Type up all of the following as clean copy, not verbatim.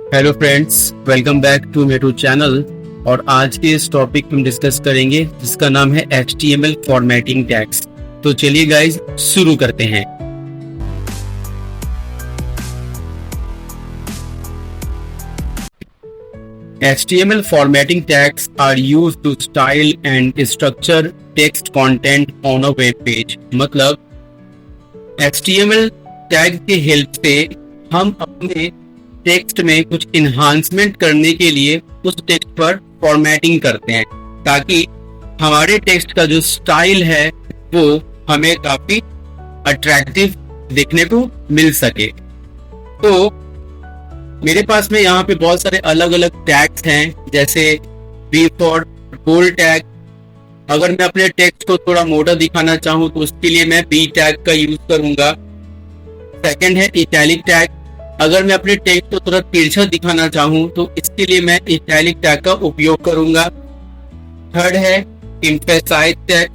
Hello friends, welcome back to मेरे channel. और आज के इस टॉपिक हम डिस्कस करेंगे जिसका नाम है HTML फॉर्मेटिंग टैग्स। तो चलिए गाइज शुरू करते हैं। HTML formatting tags are used to style and structure text content on a web page। मतलब HTML टैग के हेल्प से हम अपने टेक्स्ट में कुछ इन्हांसमेंट करने के लिए उस टेक्स्ट पर फॉर्मेटिंग करते हैं ताकि हमारे टेक्स्ट का जो स्टाइल है वो हमें काफी अट्रैक्टिव देखने को मिल सके। तो मेरे पास में यहाँ पे बहुत सारे अलग अलग टैग्स हैं, जैसे बी फॉर बोल्ड टैग। अगर मैं अपने टेक्स्ट को थोड़ा मोटा दिखाना चाहूँ तो उसके लिए मैं बी टैग का यूज करूंगा। सेकंड है इटैलिक टैग। अगर मैं अपने टेक्स्ट को थोड़ा तिरछा दिखाना चाहूँ तो इसके लिए मैं इटैलिक टैग का उपयोग करूंगा। थर्ड है एम्फेसाइज टैग।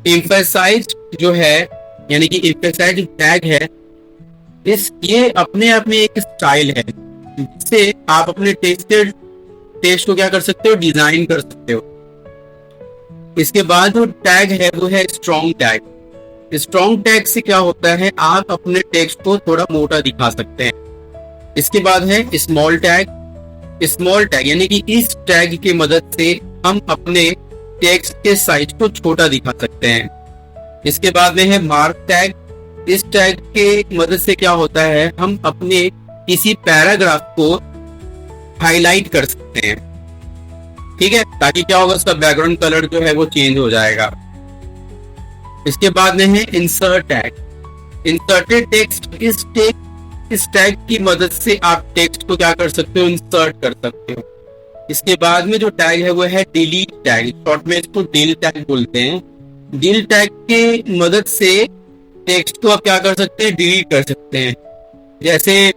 एम्फेसाइज जो है यानी कि एम्फेसाइज टैग है, ये अपने आप में एक स्टाइल है जिससे आप अपने टेक्स्ट को क्या कर सकते हो, डिजाइन कर सकते हो। इसके बाद जो टैग है वो है स्ट्रॉन्ग टैग। स्ट्रॉन्ग टैग से क्या होता है, आप अपने टेक्स्ट को थोड़ा मोटा दिखा सकते हैं। इसके बाद है स्मॉल टैग। स्मॉल टैग यानी कि इस टैग की मदद से हम अपने टेक्स्ट के साइज को छोटा दिखा सकते हैं। इसके बाद में है मार्क टैग। इस टैग के मदद से क्या होता है, हम अपने किसी पैराग्राफ को हाईलाइट कर सकते हैं, ठीक है, ताकि क्या होगा, उसका बैकग्राउंड कलर जो है वो चेंज हो जाएगा। इसके बाद में है इंसर्ट टैग। Inserted text. इस टैग की मदद से आप टेक्स्ट को क्या कर सकते हो, इंसर्ट कर सकते हो। इसके बाद में जो टैग है वो है डिलीट टैग। शॉर्ट में इसको डिल टैग बोलते हैं। डिल टैग के मदद से टेक्स्ट को आप क्या कर सकते हैं, डिलीट कर सकते हैं। जैसे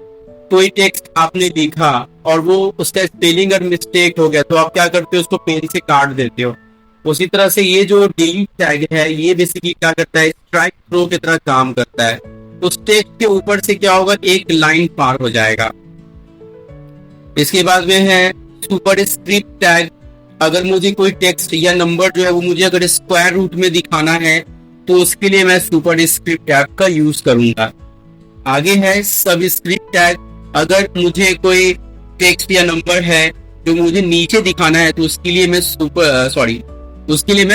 कोई टेक्स्ट आपने लिखा और वो उसका स्पेलिंग अगर मिस्टेक हो गया तो आप क्या करते हो, उसको पेन से काट देते हो। उसी तरह से ये जो डिलीट टैग है ये बेसिकली क्या करता है, स्ट्राइक थ्रो की तरह काम करता है। उस टेक्स्ट के ऊपर से क्या होगा, एक लाइन पार हो जाएगा। इसके बाद में है सुपरस्क्रिप्ट टैग। अगर मुझे कोई टेक्स्ट या नंबर जो है वो मुझे अगर स्क्वायर रूट में दिखाना है तो उसके लिए मैं सुपरस्क्रिप्ट टैग का यूज करूंगा। आगे है सबस्क्रिप्ट टैग। अगर मुझे कोई टेक्स्ट या नंबर है जो मुझे नीचे दिखाना है तो उसके लिए मैं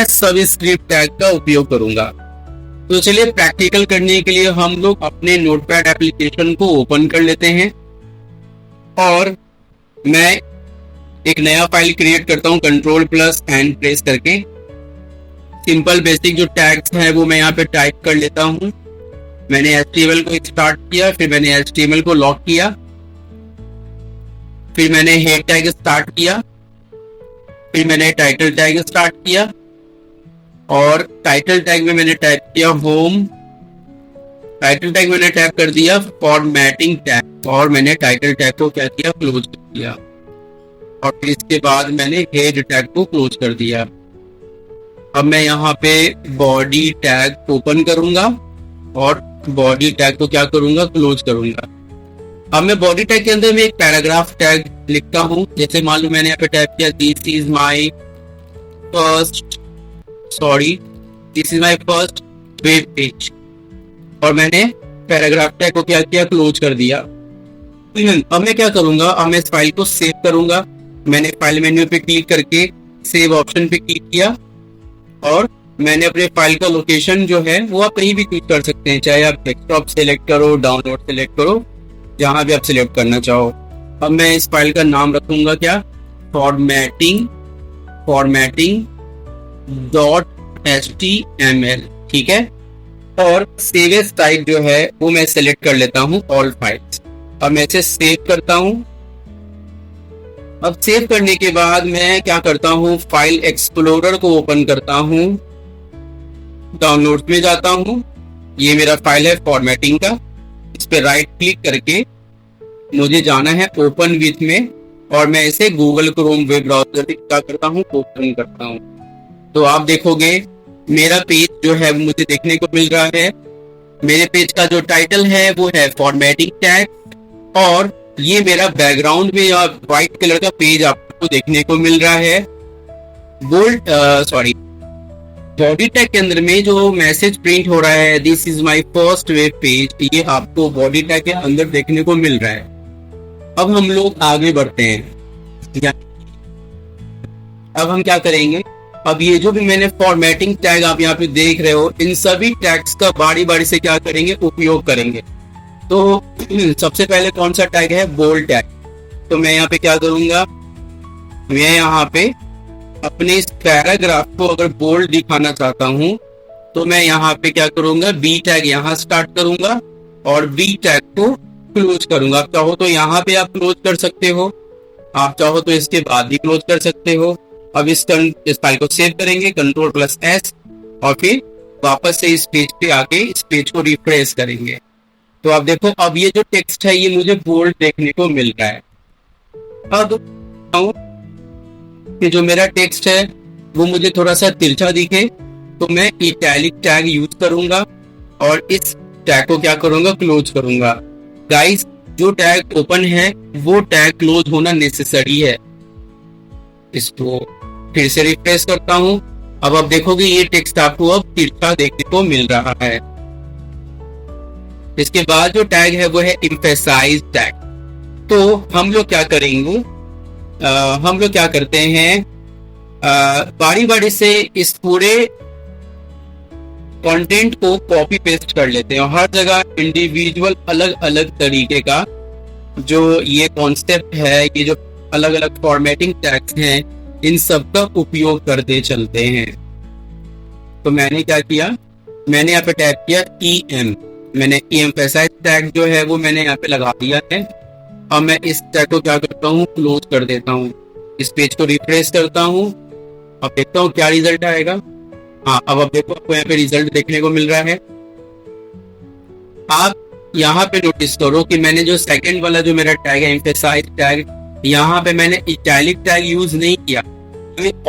सबस्क्रिप्ट टैग का उपयोग करूंगा। तो चलिए प्रैक्टिकल करने के लिए हम लोग अपने नोटपैड एप्लीकेशन को ओपन कर लेते हैं और मैं एक नया फाइल क्रिएट करता हूं Ctrl+N प्रेस करके। सिंपल बेसिक जो टैग्स हैं वो मैं यहाँ पे टाइप कर लेता हूं। मैंने HTML को स्टार्ट किया, फिर मैंने HTML को लॉक किया, फिर मैंने हेड टैग स्टार्ट किया, फिर मैंने टाइटल टैग स्टार्ट किया और टाइटल टैग में मैंने टाइप किया होम। टाइटल टैग मैंने टाइप कर दिया फॉर्मेटिंग टैग और मैंने टाइटल टैग को क्या किया, क्लोज कर दिया। और फिर इसके बाद मैंने हेड टैग को क्लोज कर दिया। अब मैं यहाँ पे बॉडी टैग ओपन करूंगा और बॉडी टैग को क्या करूंगा, क्लोज करूंगा। अब मैं बॉडी टैग के अंदर में एक पैराग्राफ टैग लिखता हूं। जैसे मान लो मैंने यहाँ पे टाइप किया this is my first web page और मैंने पैराग्राफ टैग को क्या किया, क्लोज कर दिया। अब मैं क्या करूंगा, अब मैं इस फाइल को सेव करूंगा। मैंने फाइल मेन्यू पे क्लिक करके सेव ऑप्शन पे क्लिक किया और मैंने अपने फाइल का लोकेशन जो है वो आप कहीं भी क्लिक कर सकते हैं, चाहे आप डेस्कटॉप सेलेक्ट करो, डाउनलोड सेलेक्ट करो, जहां भी आप सिलेक्ट करना चाहो। अब मैं इस फाइल का नाम रखूंगा क्या, formatting.html, ठीक है। और सेव एज टाइप जो है वो मैं सिलेक्ट कर लेता हूं ऑल फाइल्स। अब मैं इसे सेव करता हूं। अब सेव करने के बाद मैं क्या करता हूं, फाइल एक्सप्लोरर को ओपन करता हूं, डाउनलोड में जाता हूं। ये मेरा फाइल है फॉर्मेटिंग का। इस पे राइट क्लिक करके मुझे जाना है ओपन विथ में और मैं इसे गूगल क्रोम वेब ब्राउजर पे क्या करता हूँ, ओपन करता हूँ। तो आप देखोगे मेरा पेज जो है मुझे देखने को मिल रहा है। मेरे पेज का जो टाइटल है वो है फॉर्मेटिंग टैग और ये मेरा बैकग्राउंड में या व्हाइट कलर का पेज आपको देखने को मिल रहा है। बोल्ड सॉरी बॉडी टैग के अंदर में जो मैसेज प्रिंट हो रहा है, this is my first web page, ये आपको बॉडी टैग के अंदर देखने को मिल रहा है। अब हम लोग आगे बढ़ते हैं। अब हम क्या करेंगे, अब ये जो भी मैंने फॉर्मेटिंग टैग आप यहाँ पे देख रहे हो, इन सभी टैग्स का बारी बारी से क्या करेंगे, उपयोग करेंगे। तो सबसे पहले कौन सा टैग है, बोल्ड टैग। तो मैं यहाँ पे क्या करूंगा, मैं यहाँ पे अपने इस पैराग्राफ को अगर बोल्ड दिखाना चाहता हूं तो मैं यहाँ पे क्या करूंगा, बी टैग यहाँ स्टार्ट करूंगा और बी टैग को क्लोज करूंगा। आप चाहो तो यहाँ पे आप क्लोज कर सकते हो, आप चाहो तो इसके बाद भी क्लोज कर सकते हो। अब इस फाइल को सेव करेंगे, Ctrl+S, और फिर वापस से इस पेज पे आके इस पेज को रिफ्रेश करेंगे। तो आप देखो, अब ये जो टेक्स्ट है ये मुझे बोल्ड देखने को मिल रहा है। अब कि जो मेरा टेक्स्ट है वो मुझे थोड़ा सा तिरछा दिखे तो मैं इटैलिक टैग यूज करूंगा और इस टैग को क्या करूंगा, क्लोज करूंगा। गाइस, जो टैग ओपन है वो टैग क्लोज होना नेसेसरी है। इसको फिर से रिफ्रेश करता हूं। अब आप देखोगे ये टेक्स्ट आपको अब तिरछा देखने को मिल रहा है। इसके बाद जो टैग है वो है एम्फेसाइज टैग। तो हम लोग क्या करेंगे, हम लोग क्या करते हैं, बारी बारी से इस पूरे कंटेंट को कॉपी पेस्ट कर लेते हैं। हर जगह इंडिविजुअल अलग अलग तरीके का जो ये कॉन्सेप्ट है, ये जो अलग अलग फॉर्मेटिंग टैग्स हैं, इन सब का उपयोग करते चलते हैं। तो मैंने क्या किया, मैंने यहाँ पे टाइप किया EM, मैंने एम्फेसाइज टैग जो है वो मैंने यहाँ पे लगा दिया है। अब मैं इस टैग को क्या करता हूँ, क्लोज कर देता हूँ। इस पेज को रिफ्रेश करता हूँ, अब देखता हूँ क्या रिजल्ट आएगा। हाँ, अब आप देखो, आपको यहाँ पे रिजल्ट देखने को मिल रहा है। आप यहाँ पे नोटिस करो कि मैंने जो सेकंड वाला जो मेरा टैग है एम्फेसाइज टैग, यहाँ पे मैंने इटैलिक टैग यूज नहीं किया।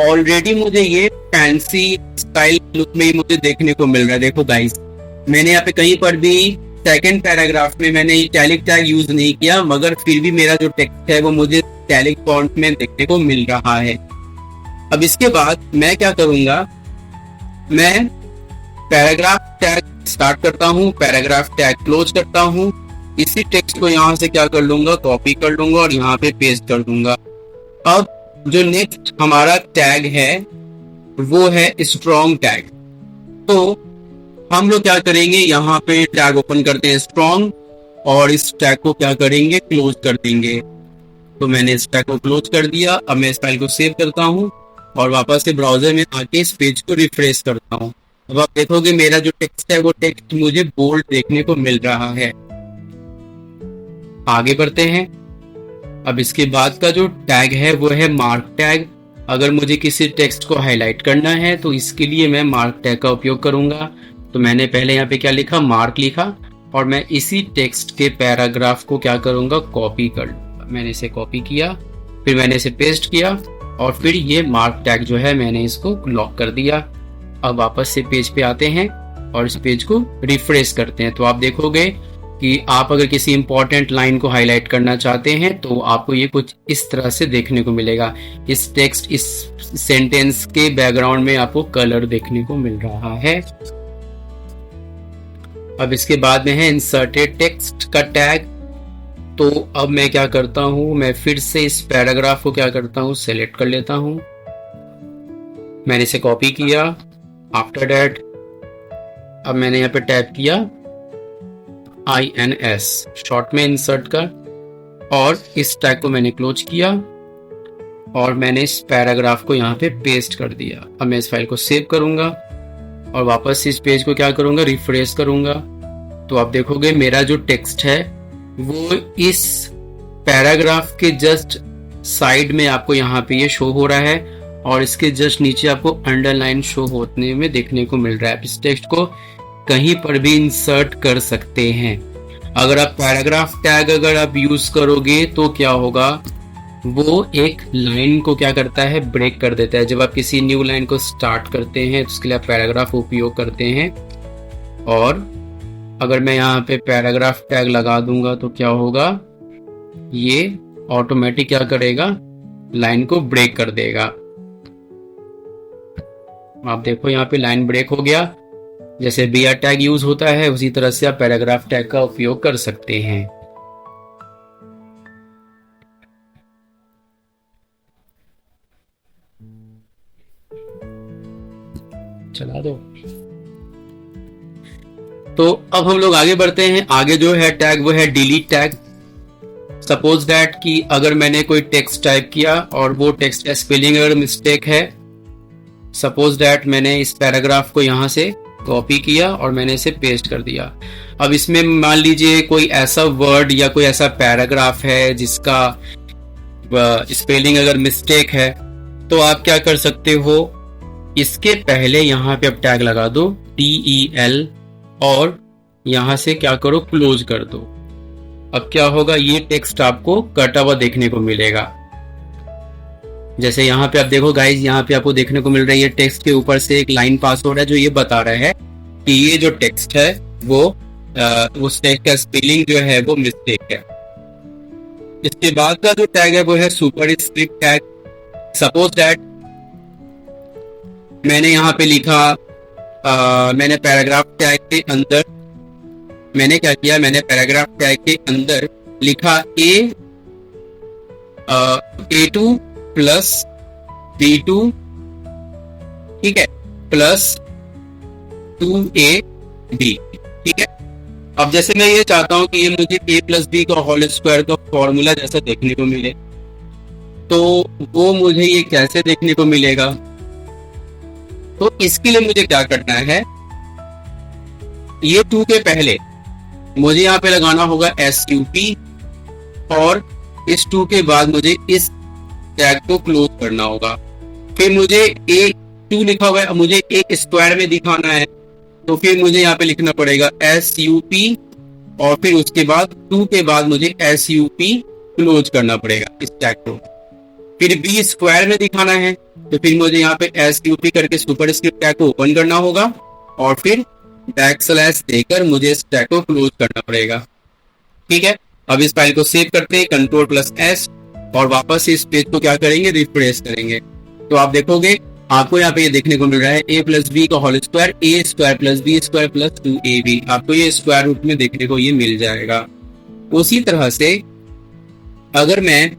ऑलरेडी मुझे ये फैंसी स्टाइल लुक में ही मुझे देखने को मिल रहा है। देखो गाइस, मैंने यहाँ पे कहीं पर भी सेकंड पैराग्राफ में मैंने इटैलिक टैग यूज नहीं किया, मगर फिर भी मेरा जो टेक्स्ट है वो मुझे इटैलिक फॉन्ट में देखने को मिल रहा है। अब इसके बाद मैं क्या करूंगा, मैं पैराग्राफ टैग स्टार्ट करता हूँ, पैराग्राफ टैग क्लोज करता हूँ। इसी टेक्स्ट को यहाँ से क्या कर लूंगा, कॉपी कर लूंगा और यहाँ पे पेस्ट कर दूंगा। अब जो नेक्स्ट हमारा टैग है वो है स्ट्रॉन्ग टैग। तो हम लोग क्या करेंगे, यहाँ पे टैग ओपन करते हैं स्ट्रॉन्ग और इस टैग को क्या करेंगे, क्लोज कर देंगे। तो मैंने इस टैग को क्लोज कर दिया। अब मैं इस फाइल को सेव करता हूँ और वापस से ब्राउजर में आके इस पेज को रिफ्रेश करता हूँ। अब आप देखोगे मेरा जो टेक्स्ट है वो टेक्स्ट मुझे बोल्ड देखने को मिल रहा है। आगे बढ़ते हैं। अब इसके बाद का जो टैग है वो है मार्क टैग। अगर मुझे किसी टेक्स्ट को हाईलाइट करना है तो इसके लिए मैं मार्क टैग का उपयोग करूंगा। तो मैंने पहले यहाँ पे क्या लिखा, मार्क लिखा, और मैं इसी टेक्स्ट के पैराग्राफ को क्या करूंगा, कॉपी कर लूंगा। मैंने इसे कॉपी किया, फिर मैंने इसे पेस्ट किया और फिर ये मार्क टैग जो है मैंने इसको लॉक कर दिया। अब वापस से पेज पे आते हैं और इस पेज को रिफ्रेश करते हैं। तो आप देखोगे कि आप अगर किसी इंपॉर्टेंट लाइन को हाईलाइट करना चाहते हैं तो आपको ये कुछ इस तरह से देखने को मिलेगा। इस टेक्स्ट, इस सेंटेंस के बैकग्राउंड में आपको कलर देखने को मिल रहा है। अब इसके बाद में है इंसर्टेड टेक्स्ट का टैग। तो अब मैं क्या करता हूं, मैं फिर से इस पैराग्राफ को क्या करता हूं, सेलेक्ट कर लेता हूं। मैंने इसे कॉपी किया। आफ्टर दैट अब मैंने यहाँ पे टाइप किया INS, शॉर्ट में इंसर्ट का, और इस टैग को मैंने क्लोज किया और मैंने इस पैराग्राफ को यहाँ पे पेस्ट कर दिया। अब मैं इस फाइल को सेव करूंगा और वापस इस पेज को क्या करूंगा, रिफ्रेश करूंगा। तो आप देखोगे मेरा जो टेक्स्ट है वो इस पैराग्राफ के जस्ट साइड में आपको यहाँ पे ये शो हो रहा है और इसके जस्ट नीचे आपको अंडरलाइन शो होने में देखने को मिल रहा है। आप इस टेक्स्ट को कहीं पर भी इंसर्ट कर सकते हैं। अगर आप पैराग्राफ टैग अगर आप यूज करोगे तो क्या होगा, वो एक लाइन को क्या करता है, ब्रेक कर देता है। जब आप किसी न्यू लाइन को स्टार्ट करते हैं तो उसके लिए आप पैराग्राफ उपयोग करते हैं। और अगर मैं यहाँ पे पैराग्राफ टैग लगा दूंगा तो क्या होगा, ये ऑटोमेटिक क्या करेगा, लाइन को ब्रेक कर देगा। आप देखो यहाँ पे लाइन ब्रेक हो गया। जैसे बीआर टैग यूज होता है उसी तरह से आप पैराग्राफ टैग का उपयोग कर सकते हैं। चला दो। तो अब हम लोग आगे बढ़ते हैं। आगे जो है टैग वो है डिलीट टैग। सपोज दैट कि अगर मैंने कोई टेक्स्ट टाइप किया और वो टेक्स्ट स्पेलिंग अगर मिस्टेक है, सपोज दैट मैंने इस पैराग्राफ को यहां से कॉपी किया और मैंने इसे पेस्ट कर दिया। अब इसमें मान लीजिए कोई ऐसा वर्ड या कोई ऐसा पैराग्राफ है जिसका स्पेलिंग अगर मिस्टेक है, तो आप क्या कर सकते हो, इसके पहले यहां पे अब टैग लगा दो DEL और यहां से क्या करो, क्लोज कर दो। अब क्या होगा, ये टेक्स्ट आपको कटा हुआ देखने को मिलेगा। जैसे यहाँ पे आप देखो गाइज, यहाँ पे आपको देखने को मिल रही है टेक्स्ट के ऊपर से एक लाइन पास हो रहा है जो ये बता रहा है कि ये जो टेक्स्ट है वो उस टेक्स्ट का स्पेलिंग जो है वो मिस्टेक है। इसके बाद का जो टैग है वो है सुपरस्क्रिप्ट टैग। सपोज दैट मैंने यहाँ पे लिखा, मैंने पैराग्राफ टैग के अंदर मैंने क्या किया, मैंने पैराग्राफ टैग के अंदर लिखा A2 प्लस B2, ठीक है, प्लस 2AB, ठीक है। अब जैसे मैं ये चाहता हूं कि ये मुझे A प्लस B का होल स्क्वायर का फॉर्मूला जैसा देखने को मिले, तो वो मुझे ये कैसे देखने को मिलेगा, तो इसके लिए मुझे क्या करना है, ये 2 के पहले मुझे यहाँ पे लगाना होगा SUP और इस 2 के बाद मुझे इस टैग को क्लोज करना होगा। फिर मुझे A2 लिखा हुआ है, मुझे एक स्क्वायर में दिखाना है, तो फिर मुझे यहाँ पे लिखना पड़ेगा SUP और फिर उसके बाद 2 के बाद मुझे SUP क्लोज करना पड़ेगा इस टैग को। फिर B स्क्वायर में दिखाना है, तो फिर मुझे यहाँ पे SUP करके सुपरस्क्रिप्ट टैग को ओपन करना होगा और फिर बैकस्लैश देकर मुझे इस टैग को क्लोज करना पड़ेगा, ठीक है। अब इस फाइल को सेव करते हैं Ctrl+S और वापस इस पेज को क्या करेंगे, रिफ्रेश करेंगे। तो आप देखोगे आपको यहाँ पे ये देखने को मिल रहा है A प्लस B का whole square, A square plus B square plus 2AB। आपको ये स्क्वायर रूट में देखने को ये मिल जाएगा। उसी तरह से अगर मैं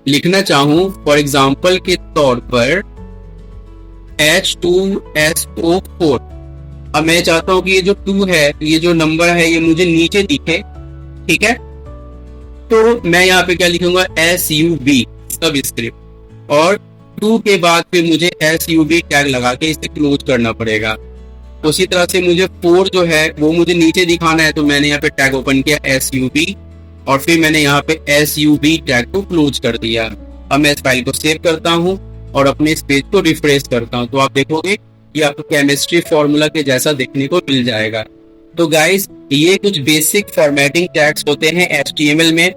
लिखना चाहूं फॉर एग्जाम्पल के तौर पर H2SO4, अब मैं चाहता हूं कि ये जो 2 है, ये जो नंबर है ये मुझे नीचे दिखे, ठीक है। तो मैं यहाँ पे क्या लिखूंगा, SUB सब स्क्रिप्ट और 2 के बाद फिर मुझे SUB टैग लगा के इसे क्लोज करना पड़ेगा। उसी तरह से मुझे 4 जो है वो मुझे नीचे दिखाना है, तो मैंने यहाँ पे टैग ओपन किया SUB और फिर मैंने यहाँ पे SUB टैग को क्लोज कर दिया। अब मैं इस फाइल को सेव करता हूँ और अपने इस पेज को रिफ्रेश करता हूँ, तो आप देखोगे ये आपको केमिस्ट्री फॉर्मूला के जैसा देखने को मिल जाएगा। तो गाइस ये कुछ बेसिक फॉर्मेटिंग टैग्स होते हैं HTML में